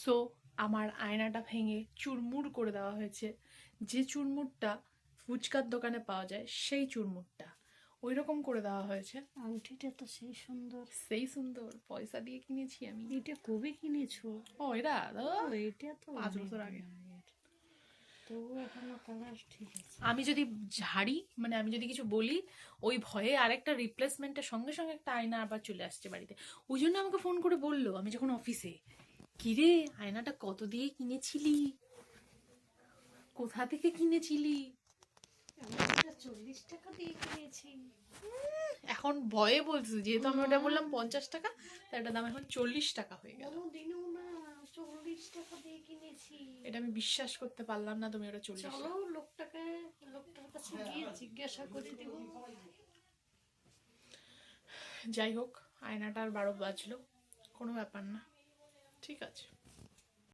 So আমার আয়নাটা ভেঙে চুরমুর করে দেওয়া হয়েছে। যে চুরমুরটা ফুচকার দোকানে পাওয়া যায় সেই চুরমুরটা ওই রকম করে দেওয়া হয়েছে। আংটিটা তো সেই সুন্দর, সেই সুন্দর, পয়সা দিয়ে কিনেছি আমি। এটা কবে কিনেছো? ও এটা এটা তো 5 বছর আগে। তো এখনো কালার ঠিক আছে। আমি যদি ঝাড়ি মানে আমি যদি কিছু বলি ওই ভয়ে আরেকটা রিপ্লেসমেন্টের সঙ্গে সঙ্গে একটা আয়না আবার চলে আসছে বাড়িতে। ওই জন্য আমাকে ফোন করে বললো আমি যখন অফিসে, কিরে আয়নাটা কত দিয়ে কিনেছিলি, কোথা থেকে কিনেছিলি? আমি এটা 40 টাকা দিয়ে কিনেছি। এখন ভয়ে বলছি, যেহেতু আমি ওটা বললাম 50 টাকা, তাই এটার দাম এখন 40 টাকা হয়ে গেল। কোনোদিনও না, 40 টাকা দিয়ে কিনেছি। এটা আমি বিশ্বাস করতে পারলাম না তুমি ওটা 40। চলো লোকটার কাছে গিয়ে জিজ্ঞাসা করে দিব। যাই হোক, আয়নাটার 12 বাজলো, কোনো ব্যাপার না, ঠিক আছে।